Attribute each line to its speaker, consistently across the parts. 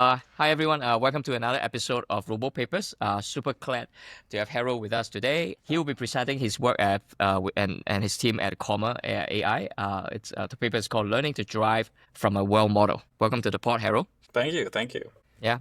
Speaker 1: Hi everyone. Welcome to another episode of Robo Papers. Super glad to have Harald with us today. He will be presenting his work at and his team at Comma AI. It's the paper is called "Learning to Drive from a World Model." Welcome to the pod, Harald.
Speaker 2: Thank you. Thank you.
Speaker 1: Yeah.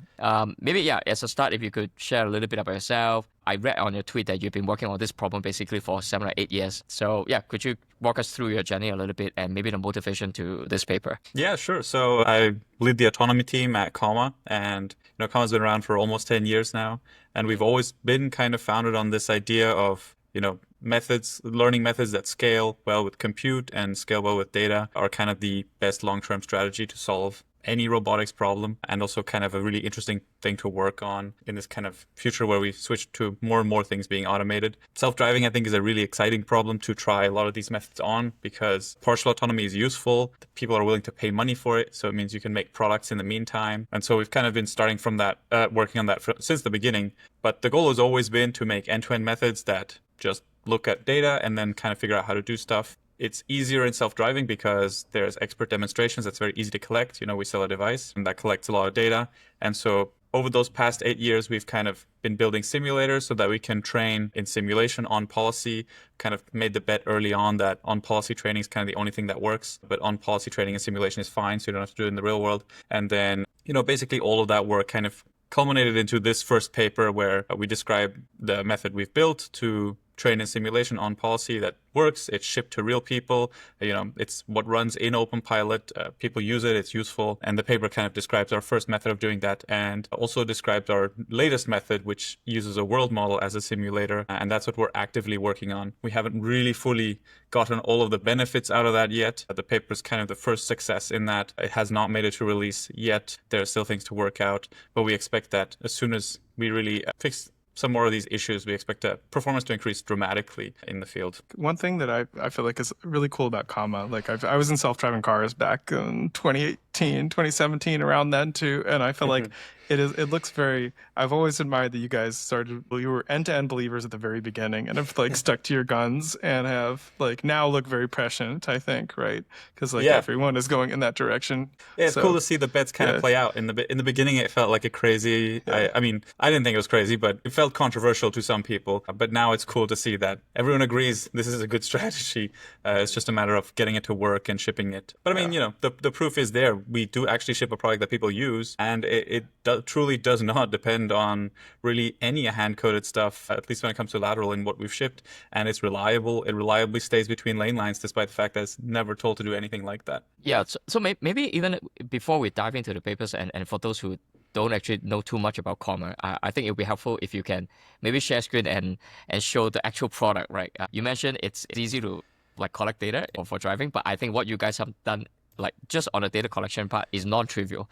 Speaker 1: Maybe as a start, if you could share a little bit about yourself. I read on your tweet that you've been working on this problem basically for 7 or 8 years. So yeah, could you walk us through your journey a little bit and maybe the motivation to this paper?
Speaker 2: Yeah, sure. So I lead the autonomy team at Comma, and Comma's been around for almost 10 years now, and we've always been kind of founded on this idea of learning methods that scale well with compute and scale well with data are kind of the best long-term strategy to solve any robotics problem, and also kind of a really interesting thing to work on in this kind of future where we switch to more and more things being automated. Self-driving, I think, is a really exciting problem to try a lot of these methods on because partial autonomy is useful. People are willing to pay money for it, so it means you can make products in the meantime. And so we've kind of been starting from that, working on that since the beginning. But the goal has always been to make end-to-end methods that just look at data and then kind of figure out how to do stuff. It's easier in self-driving because there's expert demonstrations that's very easy to collect. We sell a device and that collects a lot of data. And so over those past 8 years, we've kind of been building simulators so that we can train in simulation on policy, kind of made the bet early on that on policy training is kind of the only thing that works, but on policy training and simulation is fine, so you don't have to do it in the real world. And then, basically all of that work kind of culminated into this first paper where we describe the method we've built to train in simulation on policy that works. It's shipped to real people. It's what runs in OpenPilot. People use it. It's useful. And the paper kind of describes our first method of doing that and also describes our latest method, which uses a world model as a simulator. And that's what we're actively working on. We haven't really fully gotten all of the benefits out of that yet. The paper is kind of the first success in that. It has not made it to release yet. There are still things to work out, but we expect that as soon as we really fix some more of these issues, we expect performance to increase dramatically in the field.
Speaker 3: One thing that I feel like is really cool about Comma, like I was in self-driving cars back in 2018, 2017, around then too, and I feel like it looks very, I've always admired that you guys you were end-to-end believers at the very beginning and have like stuck to your guns and have like now look very prescient, I think, right? Because everyone is going in that direction.
Speaker 2: Yeah, it's cool to see the bets kind of play out. In the beginning, it felt like a crazy, I mean, I didn't think it was crazy, but it felt controversial to some people. But now it's cool to see that everyone agrees this is a good strategy. It's just a matter of getting it to work and shipping it. But I mean, the proof is there. We do actually ship a product that people use, and it truly does not depend on really any hand-coded stuff, at least when it comes to lateral in what we've shipped. And it's reliable. It reliably stays between lane lines, despite the fact that it's never told to do anything like that.
Speaker 1: Yeah, so maybe even before we dive into the papers, and for those who don't actually know too much about Comma, I think it would be helpful if you can maybe share screen and show the actual product, right? You mentioned it's easy to like collect data for driving, but I think what you guys have done, like just on the data collection part, is non-trivial.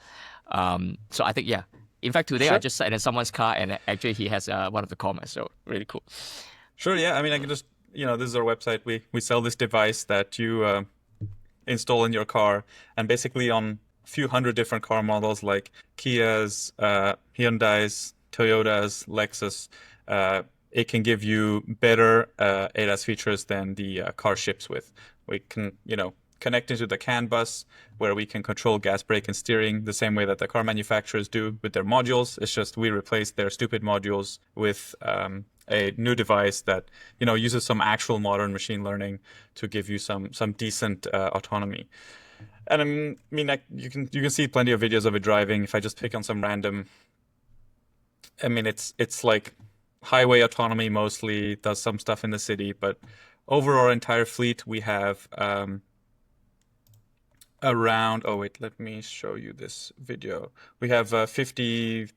Speaker 1: So I think, in fact, today I just sat in someone's car and actually he has one of the Commas, so really cool.
Speaker 2: Sure, yeah. I mean, I can just, this is our website. We sell this device that you install in your car, and basically on a few hundred different car models like Kias, Hyundais, Toyotas, Lexus, it can give you better ADAS features than the car ships with. We can, connect into the CAN bus where we can control gas, brake, and steering the same way that the car manufacturers do with their modules. It's just we replace their stupid modules with a new device that uses some actual modern machine learning to give you some decent autonomy. And I mean, you can see plenty of videos of it driving. If I just pick on some random, I mean, it's like highway autonomy mostly, does some stuff in the city, but over our entire fleet we have around, let me show you this video. We have 52%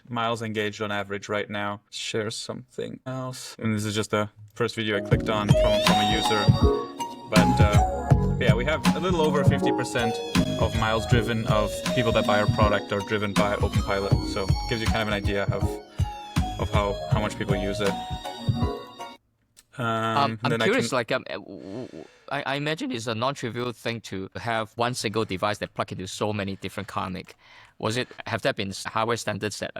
Speaker 2: miles engaged on average right now. Share something else. And this is just the first video I clicked on from a user. But yeah, we have a little over 50% of miles driven of people that buy our product are driven by OpenPilot. So it gives you kind of an idea of how much people use it.
Speaker 1: I'm curious, I imagine it's a non-trivial thing to have one single device that plug into so many different car make. Have there been hardware standards that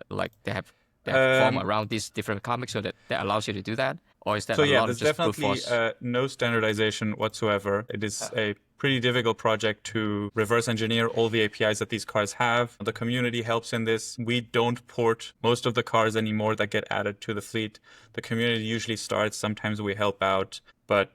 Speaker 1: they have formed around these different car makes so that allows you to do that? Or is that
Speaker 2: so? Yeah, there's definitely no standardization whatsoever. It is a pretty difficult project to reverse engineer all the APIs that these cars have. The community helps in this. We don't port most of the cars anymore that get added to the fleet. The community usually starts. Sometimes we help out. But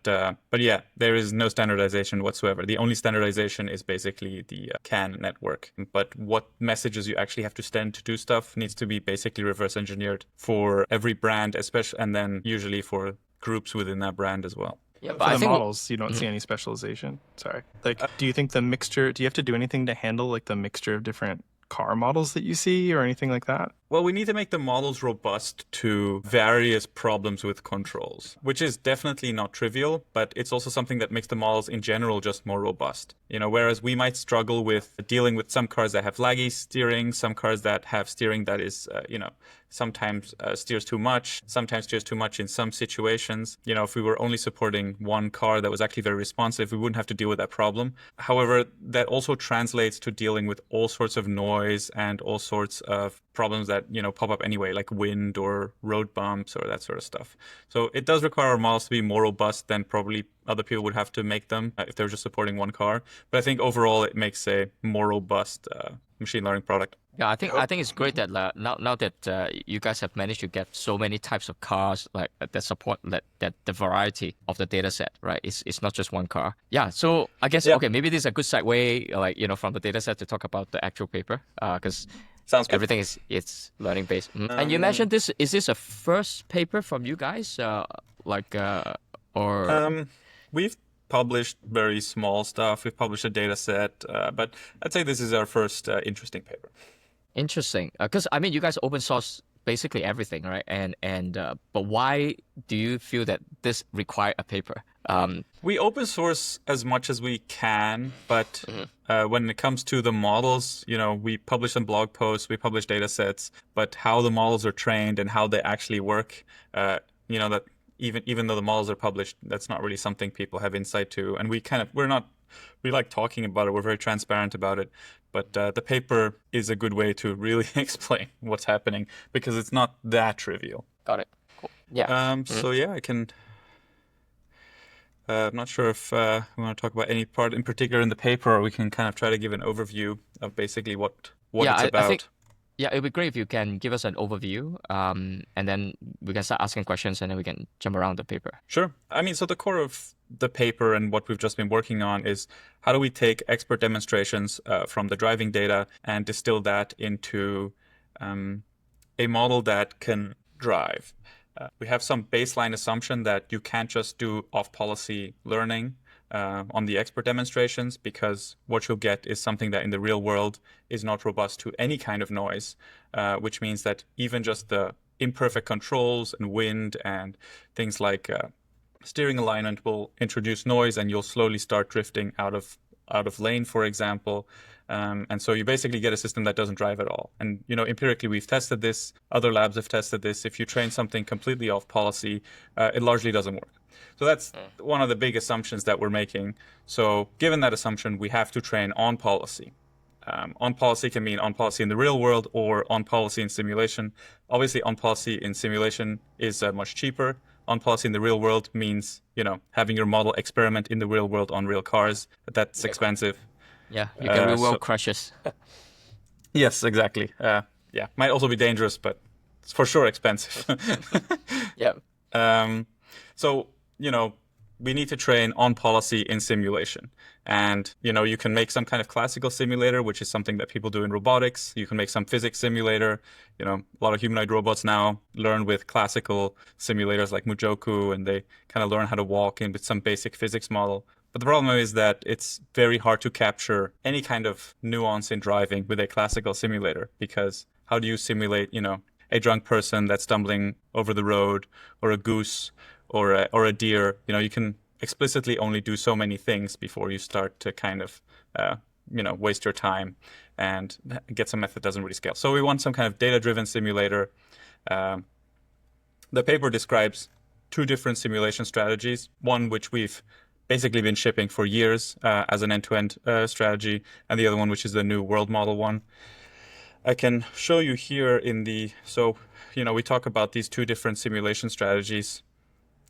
Speaker 2: yeah, there is no standardization whatsoever. The only standardization is basically the CAN network. But what messages you actually have to send to do stuff needs to be basically reverse engineered for every brand, especially, and then usually for groups within that brand as well.
Speaker 1: Yeah, but
Speaker 3: For
Speaker 1: I
Speaker 3: the
Speaker 1: think
Speaker 3: models, you don't see any specialization. Sorry. Like, do you think the mixture, do you have to do anything to handle like the mixture of different car models that you see or anything like that?
Speaker 2: Well, we need to make the models robust to various problems with controls, which is definitely not trivial, but it's also something that makes the models in general just more robust. Whereas we might struggle with dealing with some cars that have laggy steering, some cars that have steering that is, sometimes steers too much, sometimes steers too much in some situations. If we were only supporting one car that was actually very responsive, we wouldn't have to deal with that problem. However, that also translates to dealing with all sorts of noise and all sorts of problems that pop up anyway, like wind or road bumps or that sort of stuff. So it does require our models to be more robust than probably other people would have to make them if they were just supporting one car. But I think overall it makes a more robust machine learning product.
Speaker 1: Yeah, I think it's great that now that you guys have managed to get so many types of cars like that support that the variety of the data set, right? It's not just one car. Yeah, so I guess okay, maybe this is a good segue, from the data set to talk about the actual paper, because
Speaker 2: Sounds good.
Speaker 1: everything it's learning based. And you mentioned this. Is this a first paper from you guys, or?
Speaker 2: We've published very small stuff. We've published a data set, but I'd say this is our first interesting paper.
Speaker 1: Interesting, because I mean, you guys open source basically everything, right? But why do you feel that this require a paper?
Speaker 2: We open source as much as we can, but when it comes to the models, we publish some blog posts, we publish data sets, but how the models are trained and how they actually work, that even though the models are published, that's not really something people have insight to, and we like talking about it. We're very transparent about it. But the paper is a good way to really explain what's happening because it's not that trivial.
Speaker 1: Got it. Cool. Yeah.
Speaker 2: So yeah, I can. I'm not sure if we want to talk about any part in particular in the paper, or we can kind of try to give an overview of basically what it's about.
Speaker 1: I think, it'd be great if you can give us an overview, and then we can start asking questions, and then we can jump around the paper.
Speaker 2: Sure. I mean, so the core of the paper and what we've just been working on is how do we take expert demonstrations from the driving data and distill that into a model that can drive. We have some baseline assumption that you can't just do off-policy learning on the expert demonstrations, because what you'll get is something that in the real world is not robust to any kind of noise, which means that even just the imperfect controls and wind and things like steering alignment will introduce noise, and you'll slowly start drifting out of lane, for example. And so you basically get a system that doesn't drive at all. And, empirically, we've tested this. Other labs have tested this. If you train something completely off policy, it largely doesn't work. So that's one of the big assumptions that we're making. So given that assumption, we have to train on policy. On policy can mean on policy in the real world or on policy in simulation. Obviously, on policy in simulation is much cheaper. On policy in the real world means, having your model experiment in the real world on real cars. That's expensive.
Speaker 1: Yeah, you can real world crashes.
Speaker 2: Yes, exactly. Might also be dangerous, but it's for sure expensive.
Speaker 1: Yeah.
Speaker 2: So, we need to train on policy in simulation. And, you can make some kind of classical simulator, which is something that people do in robotics. You can make some physics simulator. A lot of humanoid robots now learn with classical simulators like Mujoku, and they kind of learn how to walk in with some basic physics model. But the problem is that it's very hard to capture any kind of nuance in driving with a classical simulator, because how do you simulate, a drunk person that's stumbling over the road, or a goose, or a deer? You can explicitly only do so many things before you start to kind of, waste your time and get some method that doesn't really scale. So we want some kind of data-driven simulator. The paper describes two different simulation strategies, one which we've basically been shipping for years as an end-to-end strategy, and the other one, which is the new world model one. I can show you here we talk about these two different simulation strategies,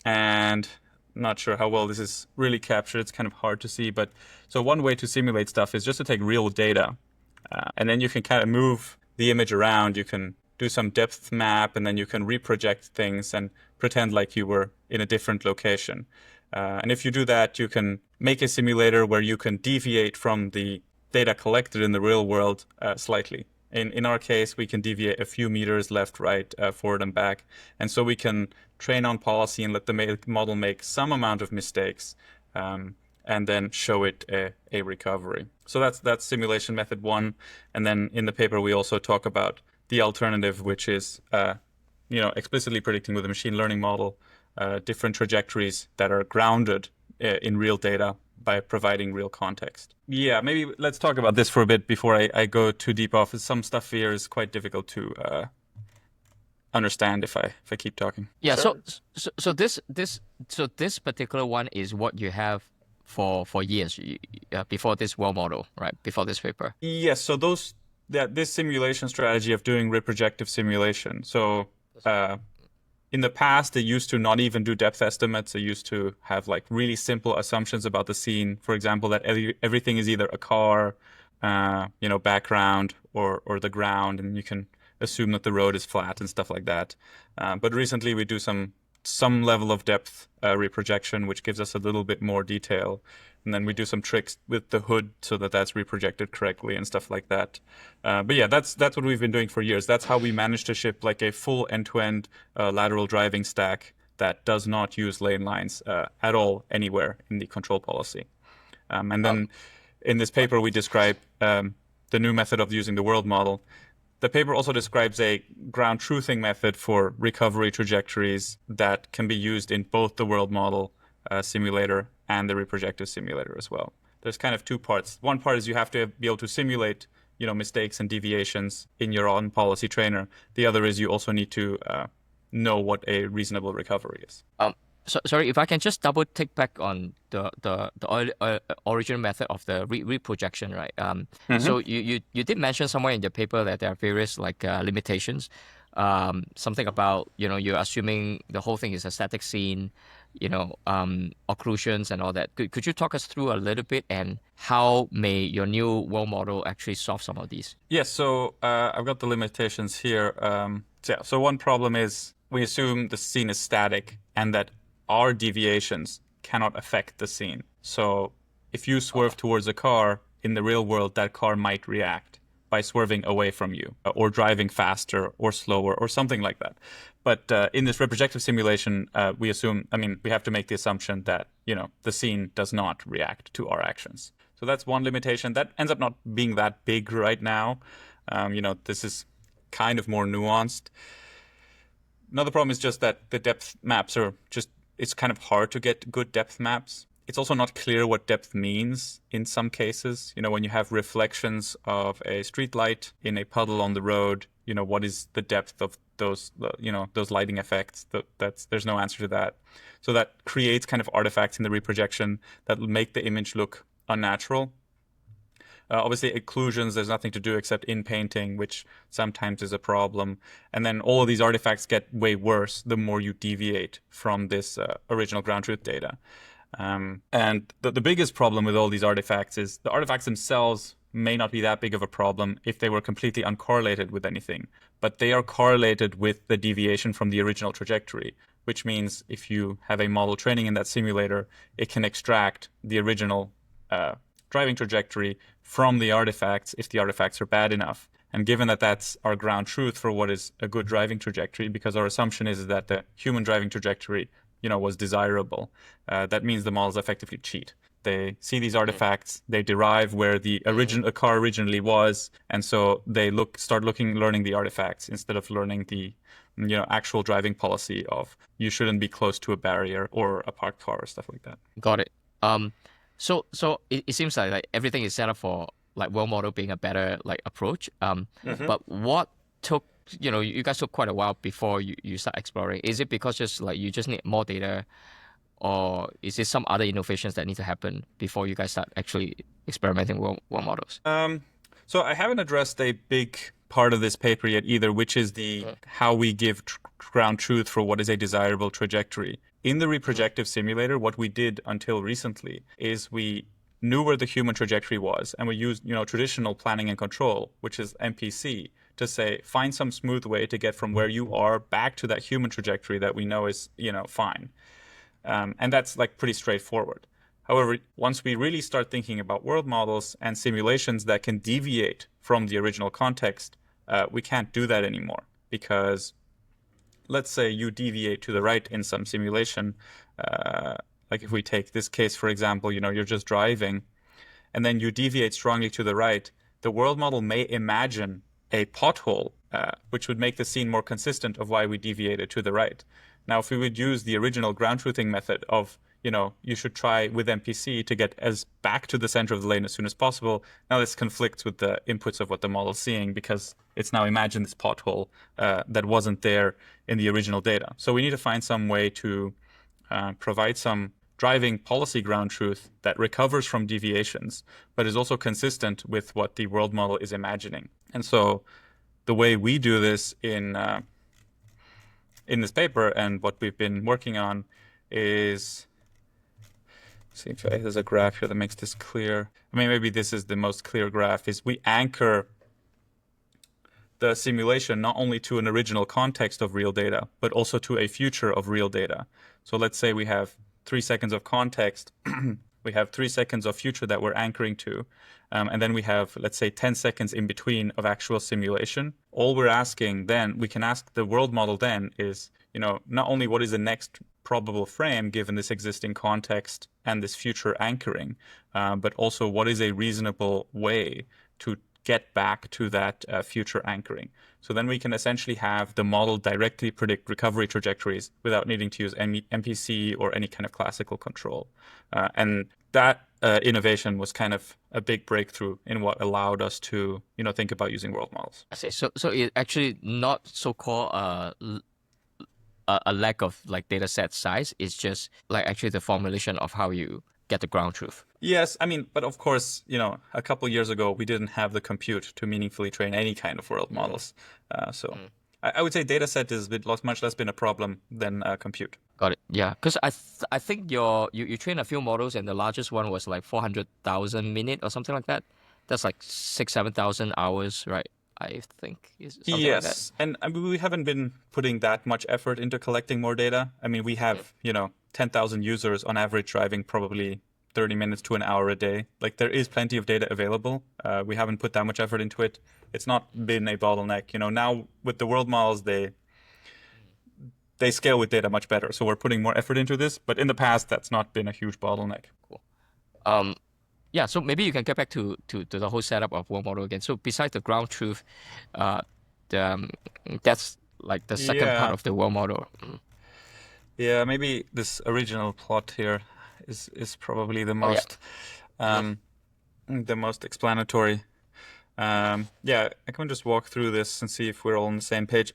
Speaker 2: and not sure how well this is really captured. It's kind of hard to see. But so one way to simulate stuff is just to take real data. And then you can kind of move the image around. You can do some depth map, and then you can reproject things and pretend like you were in a different location. And if you do that, you can make a simulator where you can deviate from the data collected in the real world slightly. In our case, we can deviate a few meters left, right, forward, and back. And so we can train on policy and let the model make some amount of mistakes, and then show it a recovery. So that's simulation method one. And then in the paper, we also talk about the alternative, which is explicitly predicting with a machine learning model different trajectories that are grounded in real data by providing real context. Yeah, maybe let's talk about this for a bit before I go too deep off. Some stuff here is quite difficult to understand if I keep talking.
Speaker 1: Yeah. Sure. So this particular one is what you have for years before this world model, right? Before this paper.
Speaker 2: Yes. So this simulation strategy of doing reprojective simulation. So in the past, they used to not even do depth estimates. They used to have like really simple assumptions about the scene. For example, that everything is either a car, background or the ground, and you can assume that the road is flat and stuff like that. But recently, we do some level of depth reprojection, which gives us a little bit more detail. And then we do some tricks with the hood so that that's reprojected correctly and stuff like that. But yeah, that's what we've been doing for years. That's how we managed to ship like a full end-to-end lateral driving stack that does not use lane lines at all anywhere in the control policy. And then in this paper, we describe the new method of using the world model. The paper also describes a ground truthing method for recovery trajectories that can be used in both the world model simulator and the reprojective simulator as well. There's kind of two parts. One part is you have to be able to simulate, mistakes and deviations in your own policy trainer. The other is you also need to know what a reasonable recovery is.
Speaker 1: Sorry, if I can just double take back on the original method of the reprojection, right? So you did mention somewhere in the paper that there are various limitations. Something about you're assuming the whole thing is a static scene, occlusions and all that. Could you talk us through a little bit and how may your new world model actually solve some of these?
Speaker 2: Yes. So I've got the limitations here. So one problem is we assume the scene is static and that our deviations cannot affect the scene. So if you swerve towards a car in the real world, that car might react by swerving away from you or driving faster or slower or something like that. But in this reprojective simulation, we have to make the assumption that, the scene does not react to our actions. So that's one limitation. That ends up not being that big right now. This is kind of more nuanced. Another problem is just that the depth maps it's kind of hard to get good depth maps. It's also not clear what depth means in some cases. When you have reflections of a street light in a puddle on the road, what is the depth of those lighting effects? There's no answer to that. So that creates kind of artifacts in the reprojection that will make the image look unnatural. Obviously, occlusions, there's nothing to do except in painting, which sometimes is a problem. And then all of these artifacts get way worse the more you deviate from this original ground truth data. And the biggest problem with all these artifacts is the artifacts themselves may not be that big of a problem if they were completely uncorrelated with anything. But they are correlated with the deviation from the original trajectory, which means if you have a model training in that simulator, it can extract the original driving trajectory from the artifacts if the artifacts are bad enough. And given that that's our ground truth for what is a good driving trajectory, because our assumption is that the human driving trajectory, was desirable, that means the models effectively cheat. They see these artifacts, they derive where a car originally was, and so they learning the artifacts instead of learning the actual driving policy of you shouldn't be close to a barrier or a parked car or stuff like that.
Speaker 1: Got it. So it seems like everything is set up for world model being a better approach. But what took you guys took quite a while before you start exploring? Is it because you just need more data, or is there some other innovations that need to happen before you guys start actually experimenting with world models?
Speaker 2: So I haven't addressed a big part of this paper yet either, which is how we give ground truth for what is a desirable trajectory. in the reprojective simulator, what we did until recently is we knew where the human trajectory was, and we used, traditional planning and control, which is MPC, to say, find some smooth way to get from where you are back to that human trajectory that we know is, fine. And that's like pretty straightforward. However, once we really start thinking about world models and simulations that can deviate from the original context, we can't do that anymore, because let's say you deviate to the right in some simulation. Like if we take this case, for example, you're just driving and then you deviate strongly to the right, the world model may imagine a pothole, which would make the scene more consistent of why we deviated to the right. Now, if we would use the original ground truthing method of, you should try with MPC to get as back to the center of the lane as soon as possible, now this conflicts with the inputs of what the model's seeing, because it's now imagined this pothole that wasn't there in the original data. So we need to find some way to provide some driving policy ground truth that recovers from deviations, but is also consistent with what the world model is imagining. And so the way we do this in this paper and what we've been working on is, see if there's a graph here that makes this clear. I mean, maybe this is the most clear graph, is we anchor the simulation not only to an original context of real data, but also to a future of real data. So let's say we have 3 seconds of context, we have 3 seconds of future that we're anchoring to, and then we have, let's say, 10 seconds in between of actual simulation. All we're asking then, we can ask the world model then is, not only what is the next probable frame given this existing context and this future anchoring, but also what is a reasonable way to get back to that future anchoring. So then we can essentially have the model directly predict recovery trajectories without needing to use MPC or any kind of classical control. And that innovation was kind of a big breakthrough in what allowed us to, think about using world models.
Speaker 1: I see. So it actually not so-called a lack of like data set size. It's just like actually the formulation of how you get the ground truth.
Speaker 2: Yes, I mean, but of course, a couple years ago, we didn't have the compute to meaningfully train any kind of world models. I would say data set is much less been a problem than compute.
Speaker 1: Got it. Yeah, because I think you train a few models and the largest one was like 400,000 minute or something like that. That's like 6,000-7,000 hours, right? I think is something like that.
Speaker 2: Yes, and I mean, we haven't been putting that much effort into collecting more data. I mean, we have 10,000 users on average driving probably 30 minutes to an hour a day. Like there is plenty of data available. We haven't put that much effort into it. It's not been a bottleneck. Now with the world models, they scale with data much better. So we're putting more effort into this. But in the past, that's not been a huge bottleneck.
Speaker 1: Cool. Yeah, so maybe you can get back to the whole setup of world model again. So besides the ground truth, that's like the second part of the world model.
Speaker 2: Yeah, maybe this original plot here is probably the most the most explanatory. I can just walk through this and see if we're all on the same page.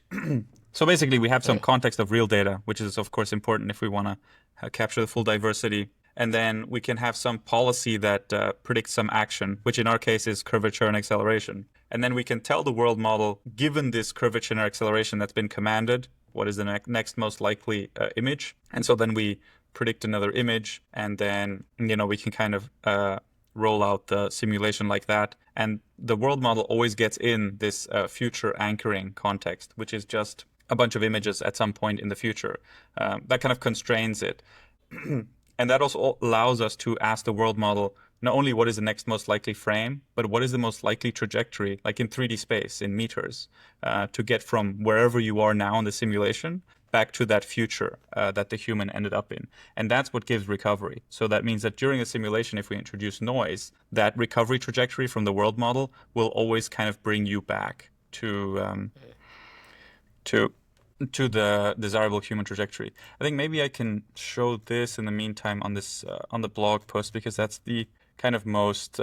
Speaker 2: So basically, we have some context of real data, which is of course important if we want to capture the full diversity. And then we can have some policy that predicts some action, which in our case is curvature and acceleration. And then we can tell the world model, given this curvature and acceleration that's been commanded, what is the next most likely image. And so then we predict another image, and then, we can kind of roll out the simulation like that. And the world model always gets in this future anchoring context, which is just a bunch of images at some point in the future. That kind of constrains it. And that also allows us to ask the world model not only what is the next most likely frame, but what is the most likely trajectory, like in 3D space, in meters, to get from wherever you are now in the simulation back to that future that the human ended up in. And that's what gives recovery. So that means that during a simulation, if we introduce noise, that recovery trajectory from the world model will always kind of bring you back to the desirable human trajectory. I think maybe I can show this in the meantime on this on the blog post, because that's the kind of most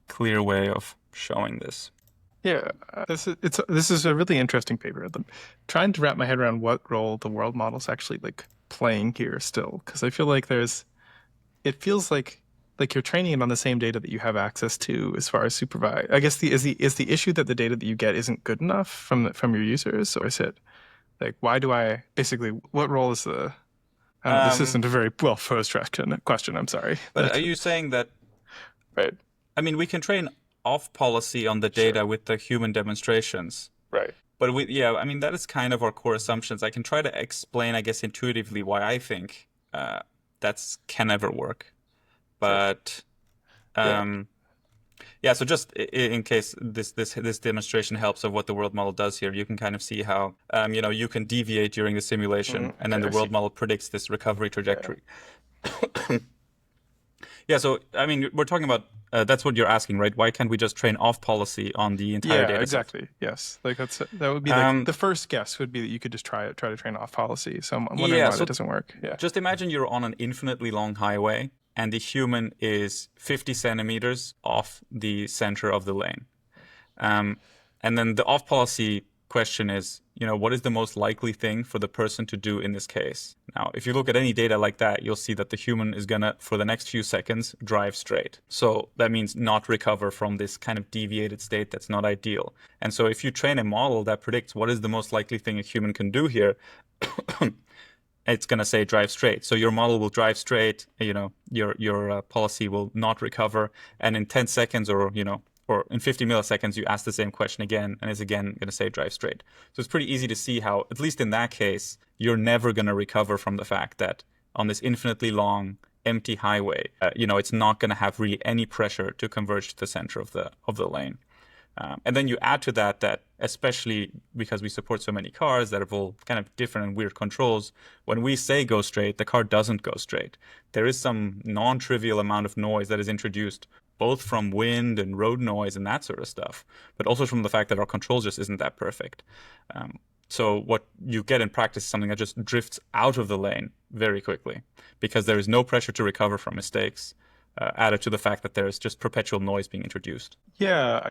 Speaker 2: clear way of showing this.
Speaker 3: Yeah, this is a really interesting paper. I'm trying to wrap my head around what role the world model's actually like playing here still, because I feel like it feels like you're training it on the same data that you have access to as far as supervised. I guess is the issue that the data that you get isn't good enough from your users, or is it Like, why do I basically? What role is the? I don't know. This isn't a very well posed question. I'm sorry.
Speaker 2: But are you saying that?
Speaker 3: Right.
Speaker 2: I mean, we can train off policy on the data with the human demonstrations.
Speaker 3: Right.
Speaker 2: But I mean, that is kind of our core assumptions. I can try to explain, I guess, intuitively why I think that's can never work. But so just in case this demonstration helps of what the world model does here, you can kind of see how you can deviate during the simulation, and then the world model predicts this recovery trajectory. Yeah, so I mean, we're talking about that's what you're asking, right? Why can't we just train off policy on the entire data set?
Speaker 3: Exactly. Yes, like that would be like the first guess would be that you could just try to train off policy. So I'm wondering why that doesn't work. Yeah.
Speaker 2: Just imagine you're on an infinitely long highway, and the human is 50 centimeters off the center of the lane, and then the off policy question is, what is the most likely thing for the person to do in this case? Now, if you look at any data like that, you'll see that the human is gonna, for the next few seconds, drive straight. So that means not recover from this kind of deviated state that's not ideal. And so if you train a model that predicts what is the most likely thing a human can do here, it's gonna say drive straight. So your model will drive straight, your policy will not recover, and in 10 seconds or in 50 milliseconds, you ask the same question again, and it's again going to say drive straight. So it's pretty easy to see how, at least in that case, you're never going to recover from the fact that on this infinitely long, empty highway, it's not going to have really any pressure to converge to the center of the lane. And then you add to that especially because we support so many cars that have all kind of different and weird controls, when we say go straight, the car doesn't go straight. There is some non-trivial amount of noise that is introduced, both from wind and road noise and that sort of stuff, but also from the fact that our control just isn't that perfect. So what you get in practice is something that just drifts out of the lane very quickly because there is no pressure to recover from mistakes, added to the fact that there is just perpetual noise being introduced.
Speaker 3: Yeah.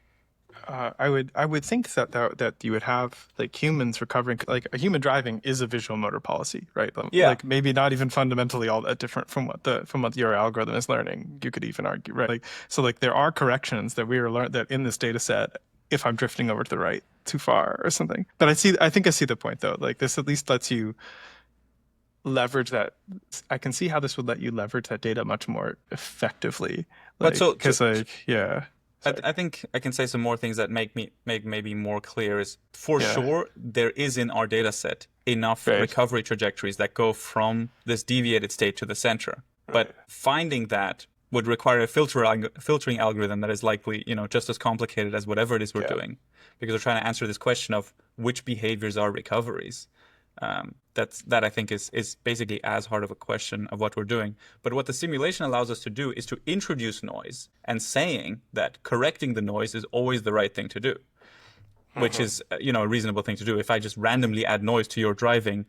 Speaker 3: I would think that you would have like humans recovering, like a human driving is a visual motor policy, right?
Speaker 2: Yeah.
Speaker 3: Like maybe not even fundamentally all that different from what your algorithm is learning. You could even argue, right? Like there are corrections that we are learned that in this data set, if I'm drifting over to the right too far or something. But I think I see the point though. Like this at least lets you leverage that. I can see how this would let you leverage that data much more effectively.
Speaker 2: I think I can say some more things that make maybe more clear is sure there is in our data set enough recovery trajectories that go from this deviated state to the center. But finding that would require a filtering algorithm that is likely, just as complicated as whatever it is we're doing, because we're trying to answer this question of which behaviors are recoveries. That I think is basically as hard of a question of what we're doing. But what the simulation allows us to do is to introduce noise and saying that correcting the noise is always the right thing to do, which is a reasonable thing to do. If I just randomly add noise to your driving,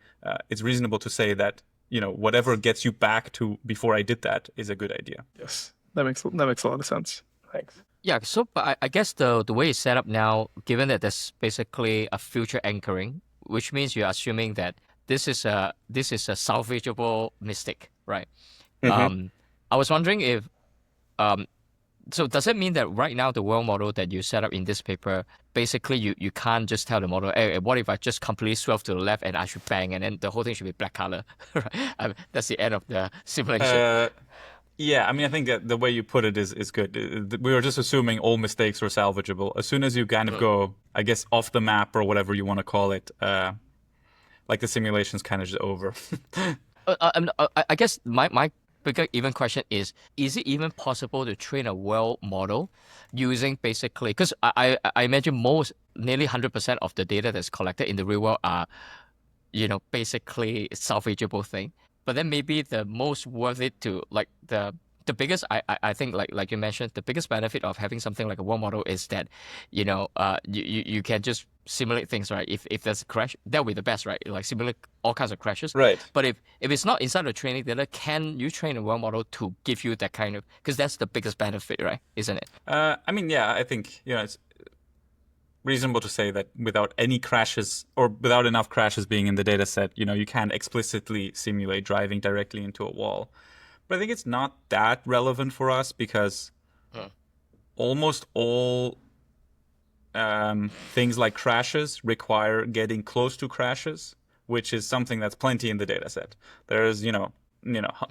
Speaker 2: it's reasonable to say that whatever gets you back to before I did that is a good idea.
Speaker 3: Yes, that makes a lot of sense. Thanks.
Speaker 1: Yeah, so but I guess the way it's set up now, given that there's basically a future anchoring, which means you're assuming that this is a salvageable mistake, right?
Speaker 2: Mm-hmm.
Speaker 1: I was wondering if so does it mean that right now the world model that you set up in this paper, basically you can't just tell the model, hey, what if I just completely swerve to the left and I should bang and then the whole thing should be black color? That's the end of the simulation.
Speaker 2: Yeah, I mean, I think that the way you put it is good. We were just assuming all mistakes were salvageable. As soon as you kind of go, I guess, off the map or whatever you want to call it, like the simulation's kind of just over.
Speaker 1: I guess my bigger even question is it even possible to train a world model using basically, because I imagine nearly 100% of the data that's collected in the real world are, basically salvageable thing. But then maybe the most worth it to like the biggest I think like you mentioned, the biggest benefit of having something like a world model is that you can just simulate things, right? If there's a crash, that'll be the best, right? Like simulate all kinds of crashes.
Speaker 2: Right.
Speaker 1: But if it's not inside the training data, can you train a world model to give you that kind of, because that's the biggest benefit, right? Isn't it?
Speaker 2: I mean, yeah, I think it's reasonable to say that without any crashes or without enough crashes being in the data set, you can't explicitly simulate driving directly into a wall. But I think it's not that relevant for us because almost all things like crashes require getting close to crashes. which is something that's plenty in the data set. There's,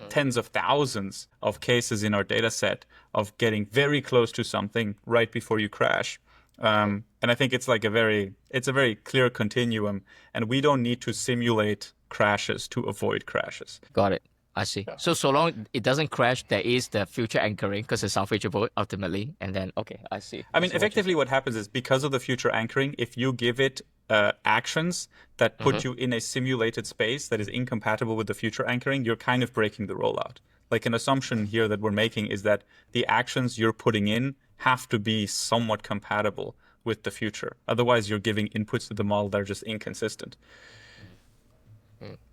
Speaker 2: tens of thousands of cases in our data set of getting very close to something right before you crash. And I think it's like it's a very clear continuum, and we don't need to simulate crashes to avoid crashes.
Speaker 1: Got it. I see.
Speaker 3: Yeah.
Speaker 1: So long it doesn't crash, there is the future anchoring because it's salvageable ultimately. And then, okay, I see.
Speaker 2: I mean, effectively what happens is because of the future anchoring, if you give it actions that put you in a simulated space that is incompatible with the future anchoring, you're kind of breaking the rollout. Like an assumption here that we're making is that the actions you're putting in have to be somewhat compatible with the future. Otherwise, you're giving inputs to the model that are just inconsistent.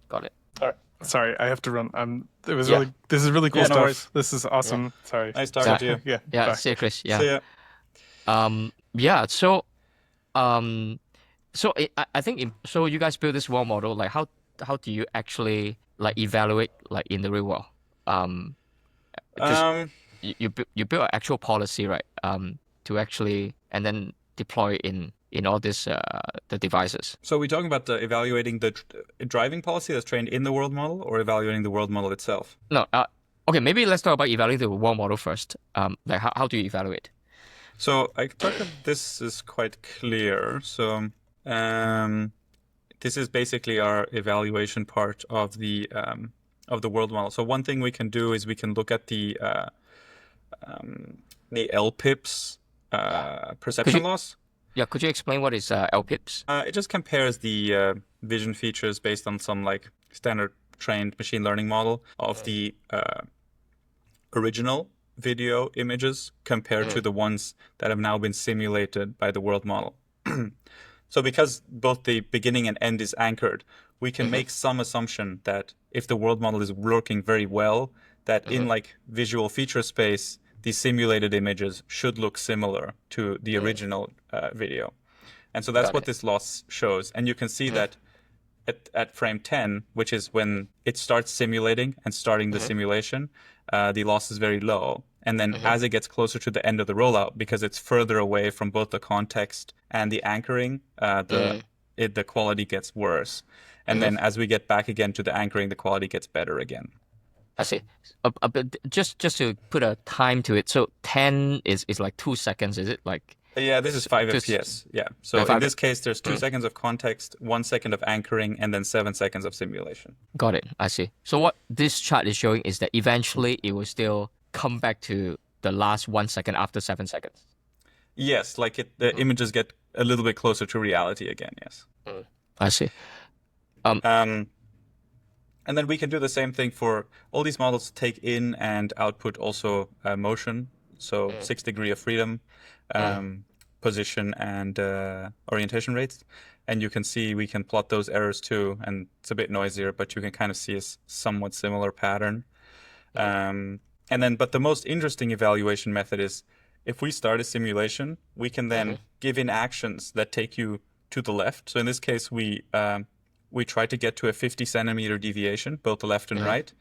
Speaker 1: Got it.
Speaker 3: All right. Sorry, I have to run. This is really cool
Speaker 2: Yeah, no
Speaker 3: stuff.
Speaker 2: worries.
Speaker 3: This is awesome.
Speaker 1: Yeah.
Speaker 3: Sorry.
Speaker 2: Nice talking to you.
Speaker 3: Yeah.
Speaker 1: Yeah,
Speaker 3: bye.
Speaker 1: see you, Chris. Yeah.
Speaker 2: See ya.
Speaker 1: I think so you guys build this world model, like how do you actually like evaluate like in the real world? You build an actual policy, right? To actually and then deploy in all this the devices.
Speaker 2: So we're talking about evaluating the driving policy that's trained in the world model, or evaluating the world model itself?
Speaker 1: No, okay, maybe let's talk about evaluating the world model first. Like how do you evaluate?
Speaker 2: So I talk about this is quite clear. So this is basically our evaluation part of the world model. So one thing we can do is we can look at the LPIPS perception loss.
Speaker 1: Yeah, could you explain what is LPIPS?
Speaker 2: It just compares the vision features based on some like standard trained machine learning model of the original video images compared to the ones that have now been simulated by the world model. So because both the beginning and end is anchored, we can make some assumption that if the world model is working very well, that in like visual feature space, the simulated images should look similar to the original video. And so that's what this loss shows. And you can see that at frame 10, which is when it starts simulating and starting the simulation, the loss is very low. And then as it gets closer to the end of the rollout, because it's further away from both the context and the anchoring, the quality gets worse. And then as we get back again to the anchoring, the quality gets better again.
Speaker 1: I see. But just to put a time to it, so 10 is like 2 seconds, is it? Like
Speaker 2: Yeah, this is 5 FPS. Yeah. So in this case, there's 2 seconds of context, 1 second of anchoring, and then 7 seconds of simulation.
Speaker 1: Got it. I see. So what this chart is showing is that eventually it will still come back to the last 1 second after 7 seconds.
Speaker 2: Yes, like the images get a little bit closer to reality again. Yes.
Speaker 1: I see.
Speaker 2: And then we can do the same thing for all these models. Take in and output also motion. So 6 degrees of freedom, position, and orientation rates. And you can see we can plot those errors too. And it's a bit noisier, but you can kind of see a somewhat similar pattern. But the most interesting evaluation method is if we start a simulation, we can then give in actions that take you to the left. So in this case, we try to get to a 50 centimeter deviation, both the left and right,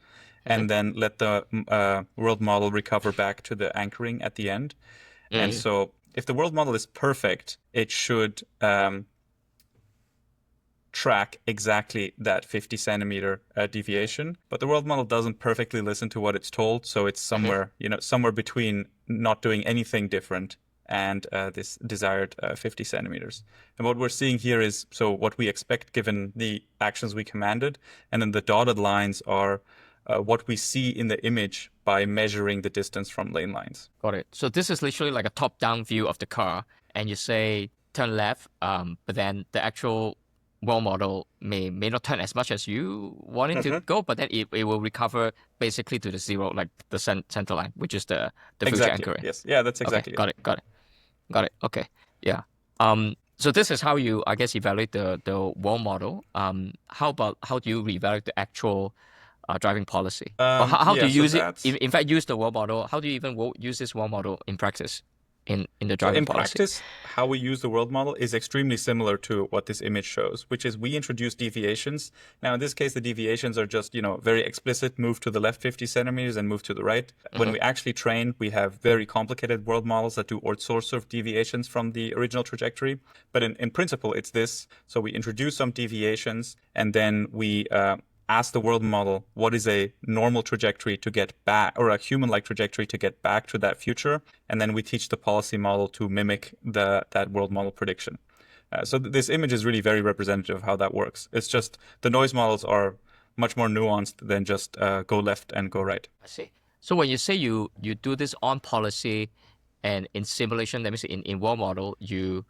Speaker 2: and then let the world model recover back to the anchoring at the end. And so if the world model is perfect, it should track exactly that 50 centimeter deviation. But the world model doesn't perfectly listen to what it's told. So it's somewhere, somewhere between not doing anything different and this desired 50 centimeters. And what we're seeing here is, so what we expect given the actions we commanded, and then the dotted lines are what we see in the image by measuring the distance from lane lines.
Speaker 1: Got it. So this is literally like a top-down view of the car, and you say turn left, but then the actual world model may not turn as much as you want it to go, but then it will recover basically to the zero, like the center line, which is the future anchoring.
Speaker 2: Yes. Yeah, that's exactly
Speaker 1: Got it. Okay. Yeah. So this is how you, I guess, evaluate the world model. How do you evaluate the actual driving policy? Or how do you use it? In fact, use the world model. How do you even use this world model in practice? in the
Speaker 2: So
Speaker 1: driving
Speaker 2: in
Speaker 1: policy?
Speaker 2: practice, how we use the world model is extremely similar to what this image shows, which is we introduce deviations. Now, in this case, the deviations are just, very explicit, move to the left 50 centimeters and move to the right. When we actually train, we have very complicated world models that do all sorts of deviations from the original trajectory. But in principle, it's this. So we introduce some deviations, and then we ask the world model what is a normal trajectory to get back, or a human-like trajectory to get back to that future, and then we teach the policy model to mimic that world model prediction. So this image is really very representative of how that works. It's just the noise models are much more nuanced than just go left and go right.
Speaker 1: I see. So when you say you do this on policy and in simulation, that means in world model, you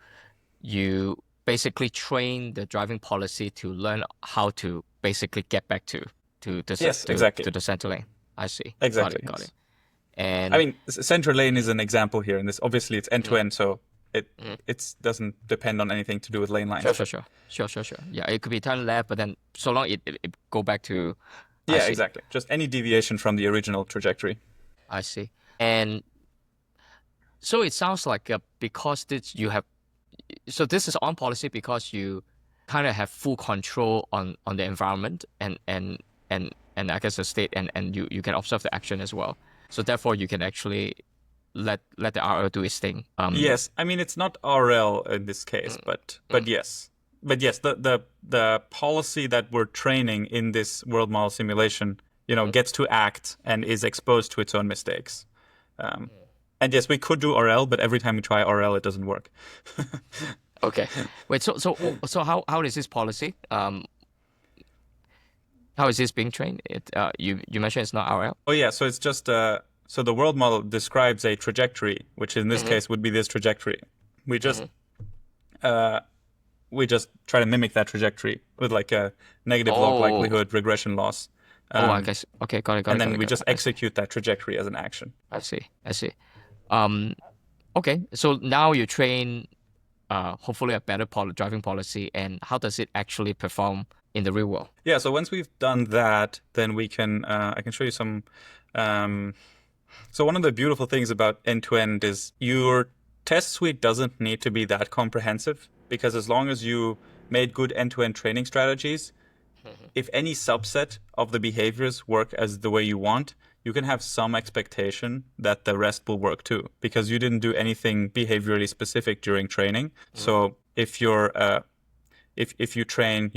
Speaker 1: basically train the driving policy to learn how to basically get back to
Speaker 2: Yes, exactly.
Speaker 1: to the center lane. I see.
Speaker 2: Exactly.
Speaker 1: Got
Speaker 2: Yes.
Speaker 1: it. And
Speaker 2: I mean, center lane is an example here, and this obviously it's end to end, so it doesn't depend on anything to do with lane lines.
Speaker 1: sure. Yeah, it could be turn left, but then so long it go back to. I
Speaker 2: Yeah,
Speaker 1: see.
Speaker 2: exactly. Just any deviation from the original trajectory.
Speaker 1: I see. And so it sounds like because this is on policy because you kind of have full control on the environment and I guess the state and you can observe the action as well. So therefore you can actually let the RL do its thing.
Speaker 2: Yes, I mean it's not RL in this case, but yes. But yes, the policy that we're training in this world model simulation, gets to act and is exposed to its own mistakes. And yes, we could do RL, but every time we try RL, it doesn't work.
Speaker 1: Okay. Wait. So how is this policy? How is this being trained? You mentioned it's not RL.
Speaker 2: Oh yeah, so it's just so the world model describes a trajectory, which in this case would be this trajectory. We just try to mimic that trajectory with like a negative log likelihood regression loss.
Speaker 1: I guess. Okay, got it.
Speaker 2: And then we just execute that trajectory as an action.
Speaker 1: I see. Okay, so now you train hopefully a better driving policy, and how does it actually perform in the real world?
Speaker 2: Yeah, so once we've done that, then we can I can show you some. So one of the beautiful things about end-to-end is your test suite doesn't need to be that comprehensive, because as long as you made good end-to-end training strategies, if any subset of the behaviors work as the way you want, you can have some expectation that the rest will work too, because you didn't do anything behaviorally specific during training. So if you're if you train,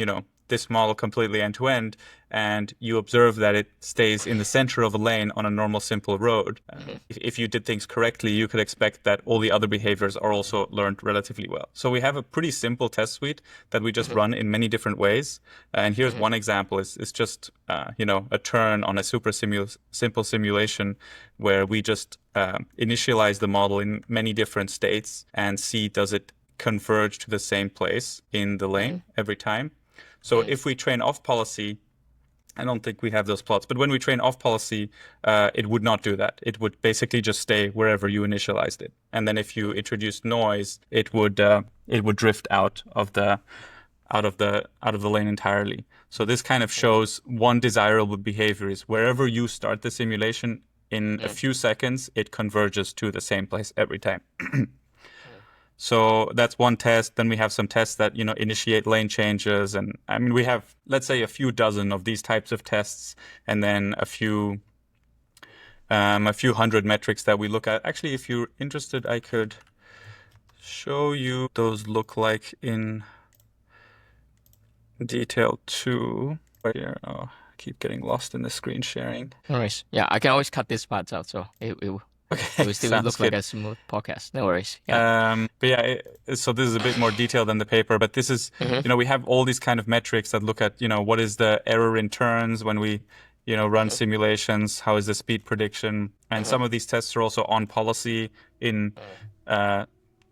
Speaker 2: this model completely end to end, and you observe that it stays in the center of a lane on a normal simple road, if you did things correctly, you could expect that all the other behaviors are also learned relatively well. So we have a pretty simple test suite that we just run in many different ways. And here's one example: it's just a turn on a super simple simulation where we just initialize the model in many different states and see does it converge to the same place in the lane every time. So if we train off policy, I don't think we have those plots, but when we train off policy, it would not do that. It would basically just stay wherever you initialized it. And then if you introduced noise, it would drift out of the lane entirely. So this kind of shows one desirable behavior is wherever you start the simulation, in a few seconds, it converges to the same place every time. So that's one test. Then we have some tests that, initiate lane changes. And I mean, we have, let's say, a few dozen of these types of tests, and then a few hundred metrics that we look at. Actually, if you're interested, I could show you those look like in detail too. Right here. Oh, I keep getting lost in the screen sharing.
Speaker 1: No worries. Yeah, I can always cut this part out, so it will still look like a smooth podcast. No worries. Yeah.
Speaker 2: But yeah, so this is a bit more detailed than the paper, but this is, we have all these kind of metrics that look at, what is the error in turns when we, run simulations, how is the speed prediction, and some of these tests are also on policy in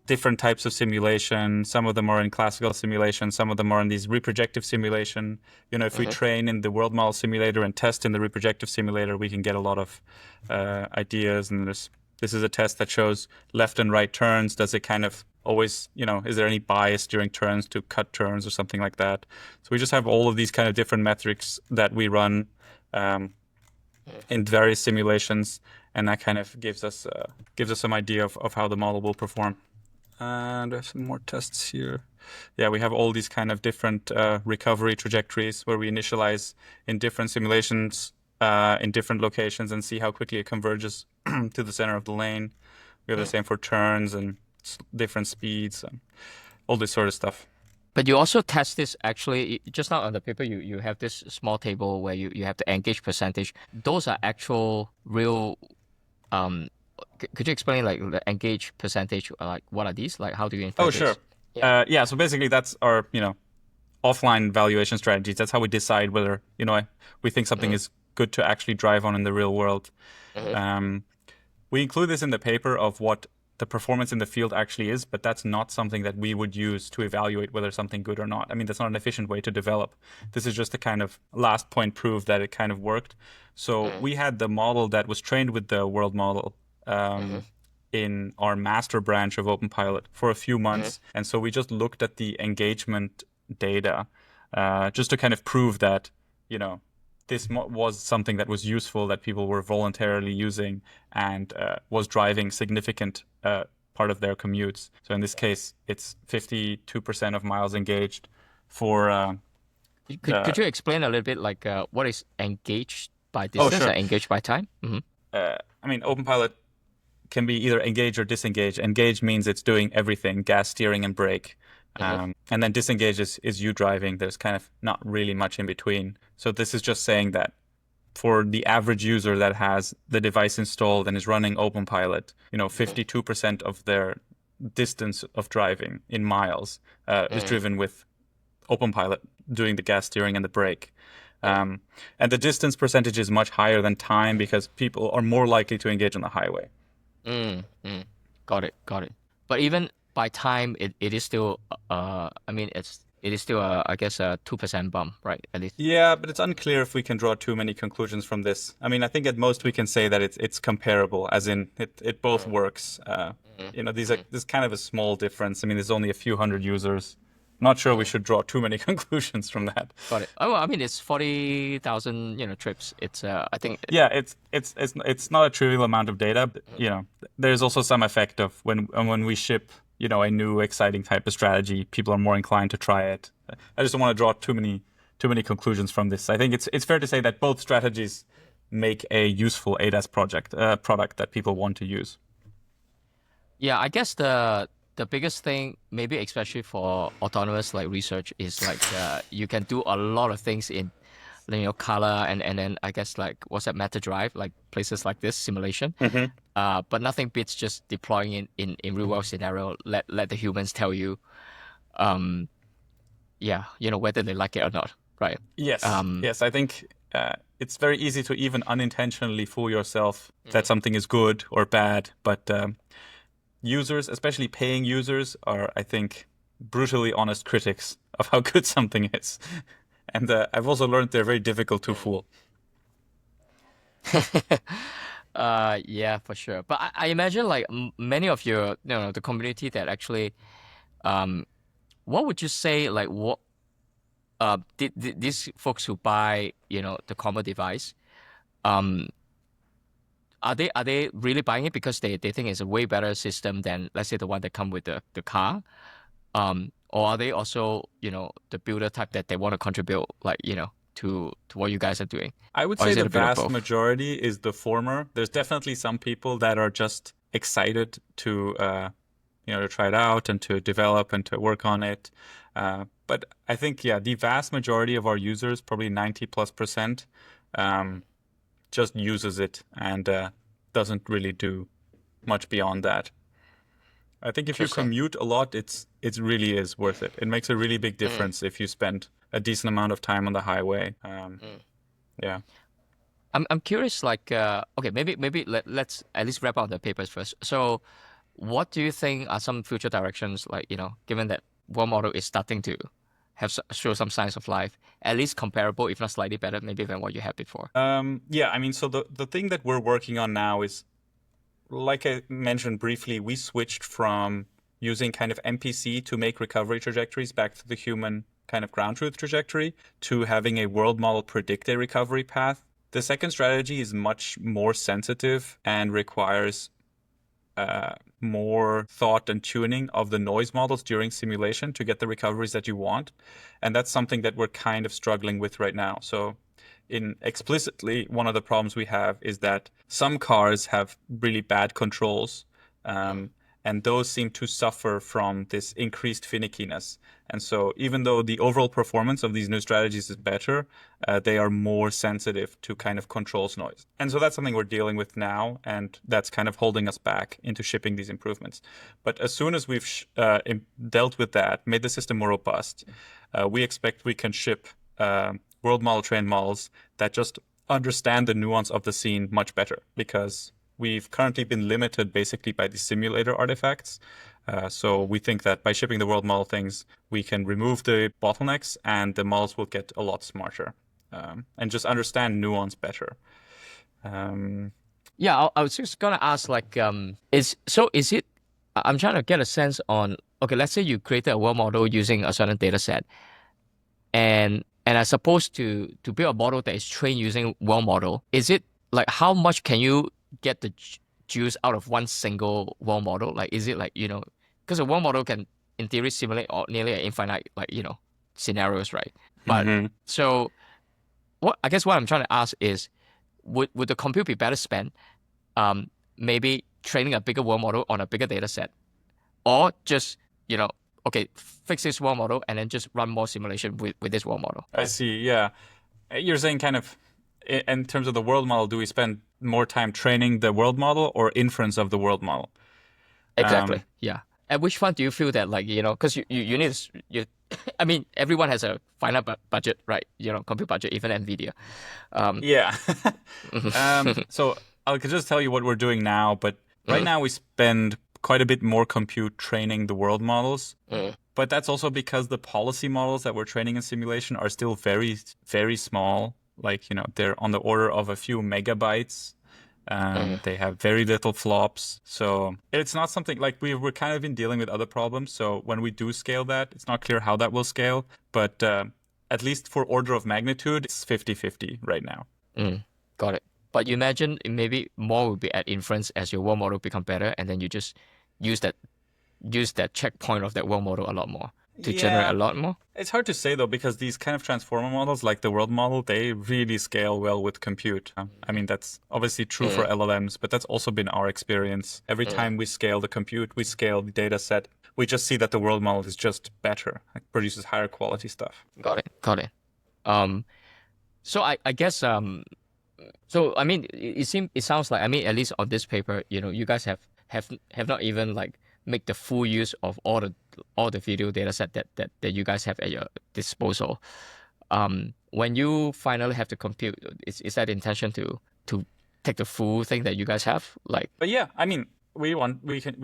Speaker 2: different types of simulation. Some of them are in classical simulation, some of them are in these reprojective simulation. If we train in the world model simulator and test in the reprojective simulator, we can get a lot of ideas. And this is a test that shows left and right turns. Does it kind of always, is there any bias during turns to cut turns or something like that? So we just have all of these kind of different metrics that we run in various simulations. and that kind of gives us some idea of how the model will perform. And we have some more tests here. Yeah, we have all these kind of different recovery trajectories where we initialize in different simulations in different locations and see how quickly it converges to the center of the lane. We have the same for turns and different speeds and all this sort of stuff.
Speaker 1: But you also test this actually, just now on the paper, you have this small table where you have the engage percentage. Those are actual real, could you explain like the engage percentage, like what are these? Like how do you infer this?
Speaker 2: Sure. Yeah, so basically that's our, offline valuation strategies. That's how we decide whether, we think something is good to actually drive on in the real world. We include this in the paper of what the performance in the field actually is, but that's not something that we would use to evaluate whether something good or not. I mean, that's not an efficient way to develop. This is just a kind of last point proof that it kind of worked. So we had the model that was trained with the world model in our master branch of OpenPilot for a few months. And so we just looked at the engagement data just to kind of prove that, this was something that was useful, that people were voluntarily using and was driving significant part of their commutes. So in this case, it's 52% of miles engaged for...
Speaker 1: Could you explain a little bit like what is engaged by distance or engaged by time?
Speaker 2: I mean, OpenPilot can be either engage or disengage. Engage means it's doing everything, gas, steering, and brake. And then disengage is you driving. There's kind of not really much in between. So this is just saying that for the average user that has the device installed and is running OpenPilot, 52% of their distance of driving in miles is driven with OpenPilot doing the gas, steering, and the brake. And the distance percentage is much higher than time because people are more likely to engage on the highway.
Speaker 1: Got it. But even by time, it is still, it is still, I guess, a 2% bump, right? At least.
Speaker 2: Yeah, but it's unclear if we can draw too many conclusions from this. I mean, I think at most we can say that it's comparable, as in it both works. This is kind of a small difference. I mean, there's only a few hundred users. Not sure we should draw too many conclusions from that.
Speaker 1: Got it. Oh, I mean, it's 40,000, trips. It's, I think.
Speaker 2: Yeah, it's not a trivial amount of data. But, there's also some effect of when we ship, a new exciting type of strategy, people are more inclined to try it. I just don't want to draw too many conclusions from this. I think it's fair to say that both strategies make a useful ADAS product that people want to use.
Speaker 1: Yeah, I guess the biggest thing, maybe especially for autonomous like research, is like you can do a lot of things in color and then I guess like what's that, meta drive, like places like this simulation. But nothing beats just deploying in real world scenario. Let the humans tell you, whether they like it or not, right?
Speaker 2: Yes. Yes, I think it's very easy to even unintentionally fool yourself that something is good or bad, but users, especially paying users, are, I think, brutally honest critics of how good something is. And I've also learned they're very difficult to fool.
Speaker 1: Yeah, for sure. But I imagine like many of your, the community that actually, what would you say, like what, these folks who buy, the combo device, are they really buying it because they think it's a way better system than, let's say, the one that come with the car? Or are they also, the builder type that they want to contribute, like, to what you guys are doing?
Speaker 2: I would say the vast majority is the former. There's definitely some people that are just excited to, to try it out and to develop and to work on it. But I think, the vast majority of our users, probably 90+%, just uses it and doesn't really do much beyond that. I think if you commute a lot, it really is worth it. It makes a really big difference if you spend a decent amount of time on the highway. Yeah.
Speaker 1: I'm curious, like, okay, maybe let's at least wrap up the papers first. So what do you think are some future directions, like, given that one model is starting to show some signs of life, at least comparable, if not slightly better, maybe than what you had before?
Speaker 2: Yeah, I mean, so the thing that we're working on now is, like I mentioned briefly, we switched from using kind of MPC to make recovery trajectories back to the human kind of ground truth trajectory to having a world model predict a recovery path The second strategy is much more sensitive and requires more thought and tuning of the noise models during simulation to get the recoveries that you want. And that's something that we're kind of struggling with right now. So explicitly, one of the problems we have is that some cars have really bad controls. And those seem to suffer from this increased finickiness. And so even though the overall performance of these new strategies is better, they are more sensitive to kind of controls noise. And so that's something we're dealing with now, and that's kind of holding us back into shipping these improvements. But as soon as we've dealt with that, made the system more robust, we expect we can ship world model trained models that just understand the nuance of the scene much better, because we've currently been limited basically by the simulator artifacts. So we think that by shipping the world model things, we can remove the bottlenecks and the models will get a lot smarter and just understand nuance better.
Speaker 1: Yeah, I was just gonna ask, like, is it? I'm trying to get a sense on. Okay, let's say you created a world model using a certain data set, and I suppose to build a model that is trained using world model, is it like how much can you get the juice out of one single world model? Like, is it like, because a world model can, in theory, simulate nearly an infinite, like, scenarios, right? But so what I'm trying to ask is, would the compute be better spent maybe training a bigger world model on a bigger data set, or just, okay, fix this world model and then just run more simulation with this world model?
Speaker 2: I see, yeah. You're saying kind of, in terms of the world model, do we spend more time training the world model or inference of the world model?
Speaker 1: Exactly, yeah. At which point do you feel that, like, because you need, I mean, everyone has a finite budget, right? Compute budget, even NVIDIA.
Speaker 2: Yeah. So I could just tell you what we're doing now, but right now we spend quite a bit more compute training the world models. But that's also because the policy models that we're training in simulation are still very, very small. Like, they're on the order of a few megabytes. They have very little flops. So it's not something like we're kind of been dealing with other problems. So when we do scale that, it's not clear how that will scale. But at least for order of magnitude, it's 50-50 right now.
Speaker 1: Got it. But you imagine maybe more will be at inference as your world model become better, and then you just use that checkpoint of that world model a lot more to generate a lot more?
Speaker 2: It's hard to say, though, because these kind of transformer models, like the world model, they really scale well with compute. I mean, that's obviously true for LLMs, but that's also been our experience. Every time we scale the compute, we scale the data set, we just see that the world model is just better, like produces higher quality stuff.
Speaker 1: Got it. So I guess so I mean, it sounds like, I mean, at least on this paper, you guys have not even like make the full use of all the video data set that you guys have at your disposal. When you finally have to compute, is that the intention to take the full thing that you guys have? Like,
Speaker 2: but yeah, I mean, we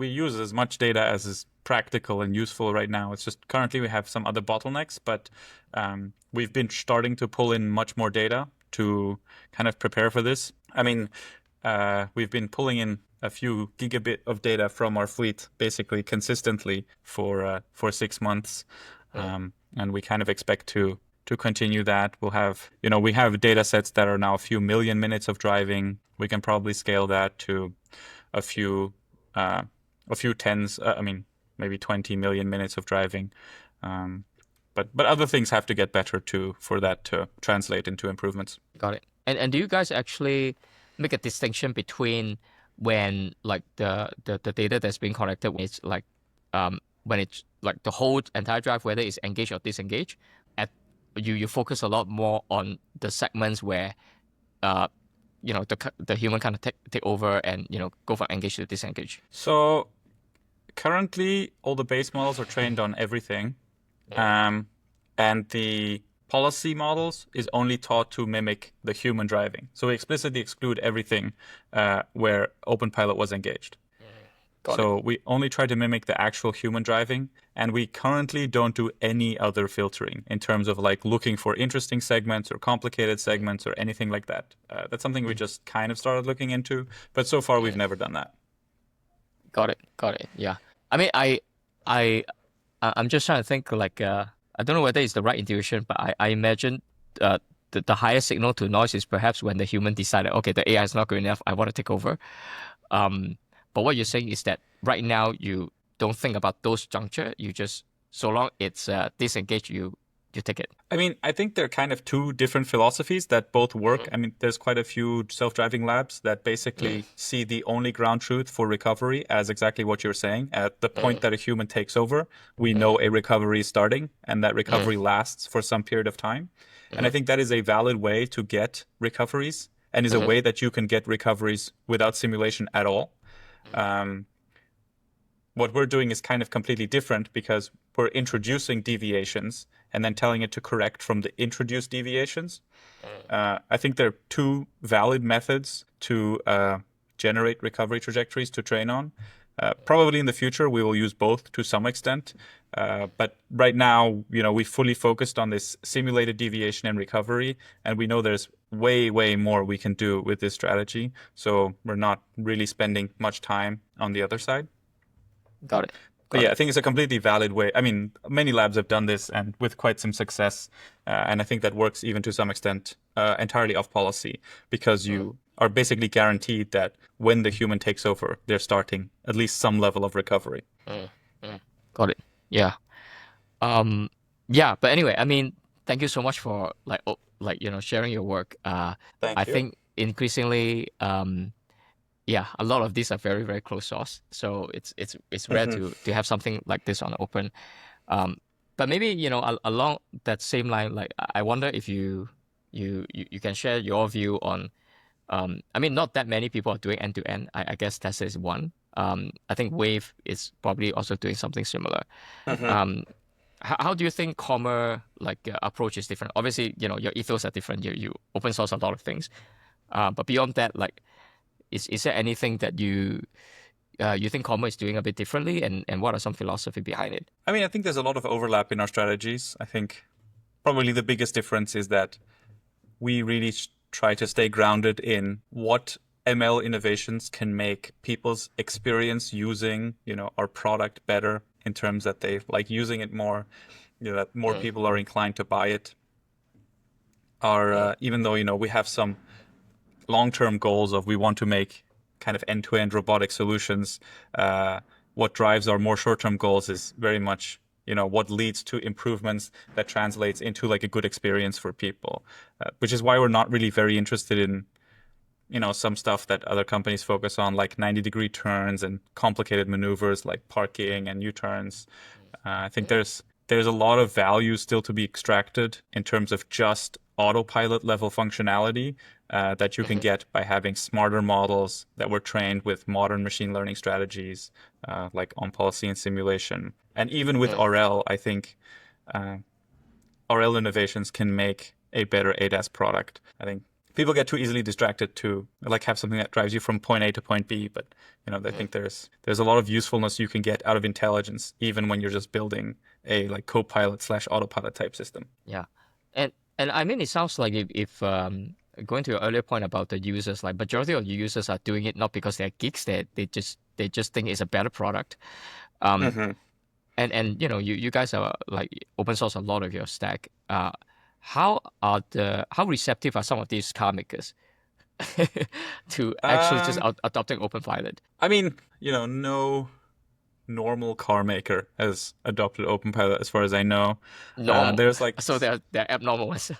Speaker 2: use as much data as is practical and useful right now. It's just currently we have some other bottlenecks, but we've been starting to pull in much more data to kind of prepare for this. I mean, we've been pulling in a few gigabit of data from our fleet basically consistently for 6 months, and we kind of expect to continue that. We'll have, we have data sets that are now a few million minutes of driving. We can probably scale that to a few tens. I mean, maybe 20 million minutes of driving. But other things have to get better for that to translate into improvements.
Speaker 1: Got it. And do you guys actually make a distinction between when, like, the data that's being collected, it's like when it's like the whole entire drive, whether it's engaged or disengaged, you focus a lot more on the segments where the human kind of take over and go from engaged to disengaged?
Speaker 2: So currently all the base models are trained on everything, and the policy models is only taught to mimic the human driving. So we explicitly exclude everything where OpenPilot was engaged. So we only try to mimic the actual human driving, and we currently don't do any other filtering in terms of like looking for interesting segments or complicated segments or anything like that. That's something we just kind of started looking into, but so far we've never done that.
Speaker 1: Got it. Yeah. I mean, I'm just trying to think, like, I don't know whether it's the right intuition, but I imagine the highest signal to noise is perhaps when the human decided, okay, the AI is not good enough, I want to take over. But what you're saying is that right now you don't think about those juncture. You just, so long it's disengaged, you take it.
Speaker 2: I mean, I think they're kind of two different philosophies that both work. I mean, there's quite a few self-driving labs that basically see the only ground truth for recovery as exactly what you're saying. At the point that a human takes over, we know a recovery is starting, and that recovery lasts for some period of time. And I think that is a valid way to get recoveries, and is a way that you can get recoveries without simulation at all. What we're doing is kind of completely different because we're introducing deviations and then telling it to correct from the introduced deviations. I think there are two valid methods to generate recovery trajectories to train on. Probably in the future, we will use both to some extent. But right now, we fully focused on this simulated deviation and recovery. And we know there's way, way more we can do with this strategy. So we're not really spending much time on the other side.
Speaker 1: Got it.
Speaker 2: But yeah, I think it's a completely valid way. I mean, many labs have done this and with quite some success. And I think that works even to some extent entirely off policy, because you are basically guaranteed that when the human takes over, they're starting at least some level of recovery.
Speaker 1: Got it. Yeah. Yeah. But anyway, I mean, thank you so much for sharing your work.
Speaker 2: Thank
Speaker 1: I
Speaker 2: you.
Speaker 1: think increasingly, yeah, a lot of these are very, very close source. So it's rare to have something like this on open. But maybe, along that same line, like I wonder if you can share your view on, I mean, not that many people are doing end to end. I guess Tesla is one. I think Wave is probably also doing something similar. How do you think Comma approach is different? Obviously, your ethos are different. You open source a lot of things. But beyond that, is there anything that you think Comma is doing a bit differently, and what are some philosophy behind it?
Speaker 2: I mean, I think there's a lot of overlap in our strategies. I think probably the biggest difference is that we really try to stay grounded in what ML innovations can make people's experience using, our product better, in terms that they like using it more, that more people are inclined to buy it. Even though, we have some long-term goals of we want to make kind of end-to-end robotic solutions, what drives our more short-term goals is very much, what leads to improvements that translates into a good experience for people, which is why we're not really very interested in, some stuff that other companies focus on, like 90-degree turns and complicated maneuvers like parking and U-turns. I think there's a lot of value still to be extracted in terms of just autopilot level functionality that you can get by having smarter models that were trained with modern machine learning strategies, like on policy and simulation. And even with RL, I think RL innovations can make a better ADAS product. I think people get too easily distracted to have something that drives you from point A to point B, but they think there's a lot of usefulness you can get out of intelligence, even when you're just building a co-pilot / autopilot type system.
Speaker 1: Yeah, and I mean, it sounds like if going to your earlier point about the users, majority of the users are doing it not because they're geeks, they just think it's a better product. And you guys are open source a lot of your stack. How receptive are some of these car makers to actually just adopting OpenPilot?
Speaker 2: I mean, no normal car maker has adopted OpenPilot as far as I know.
Speaker 1: No,
Speaker 2: there's
Speaker 1: so they're abnormal ones.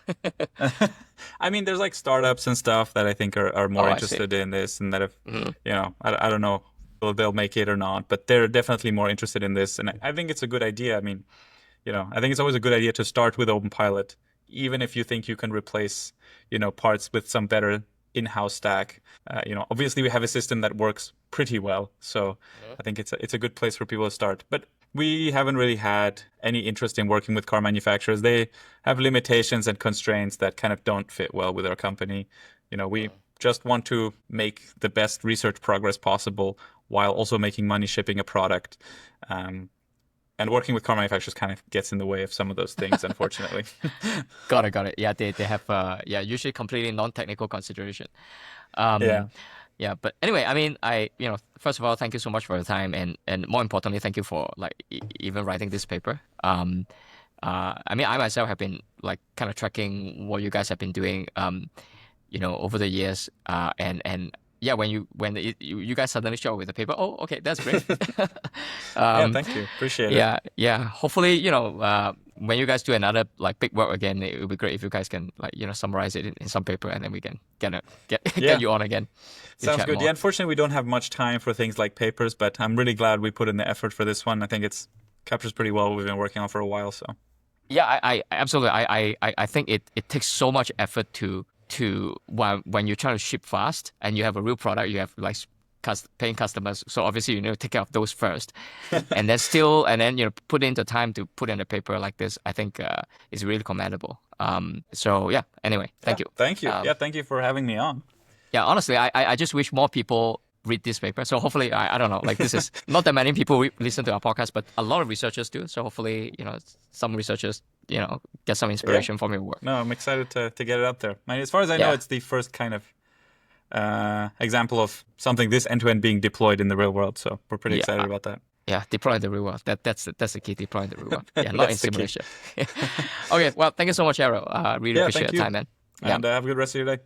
Speaker 2: I mean, there's startups and stuff that I think are more interested in this, and that have I don't know whether they'll make it or not, but they're definitely more interested in this, and I think it's a good idea. I mean, I think it's always a good idea to start with OpenPilot, even if you think you can replace parts with some better in-house stack. Obviously we have a system that works pretty well, so I think it's a good place for people to start. But we haven't really had any interest in working with car manufacturers. They have limitations and constraints that kind of don't fit well with our company. We just want to make the best research progress possible while also making money shipping a product. And working with car manufacturers kind of gets in the way of some of those things, unfortunately.
Speaker 1: Got it. Yeah, they have usually completely non-technical consideration. Yeah, but anyway, I mean, first of all, thank you so much for your time, and more importantly, thank you for even writing this paper. I mean, I myself have been like kind of tracking what you guys have been doing, over the years. And yeah, you guys suddenly show up with the paper, oh, okay, that's great.
Speaker 2: Yeah, thank you. Appreciate it.
Speaker 1: Yeah. Hopefully, when you guys do another like big work again, it would be great if you guys can like summarize it in some paper, and then we can get you on again. to
Speaker 2: Sounds
Speaker 1: chat
Speaker 2: good.
Speaker 1: more.
Speaker 2: Yeah, unfortunately, we don't have much time for things like papers, but I'm really glad we put in the effort for this one. I think it's captures pretty well what we've been working on for a while. So
Speaker 1: Yeah, I absolutely. I think it takes so much effort to when you're trying to ship fast and you have a real product, you have like paying customers. So obviously you need to take care of those first, and then put in the time to put in the paper like this. I think is really commendable. So yeah. Anyway, thank you.
Speaker 2: Thank you. Thank you for having me on.
Speaker 1: Yeah, honestly, I just wish more people read this paper. So hopefully, I don't know, like this is not that many people listen to our podcast, but a lot of researchers do. So hopefully, some researchers, get some inspiration from your work.
Speaker 2: No, I'm excited to get it out there. I mean, as far as I know, it's the first kind of example of something this end-to-end being deployed in the real world. So we're pretty excited about that.
Speaker 1: Yeah, deploy in the real world. That's the key, deploy in the real world. Yeah, not in
Speaker 2: That's the key.
Speaker 1: simulation. Okay, well, thank you so much, Harald. Really appreciate
Speaker 2: thank
Speaker 1: your
Speaker 2: you.
Speaker 1: time, man. Yeah.
Speaker 2: And have a good rest of your day.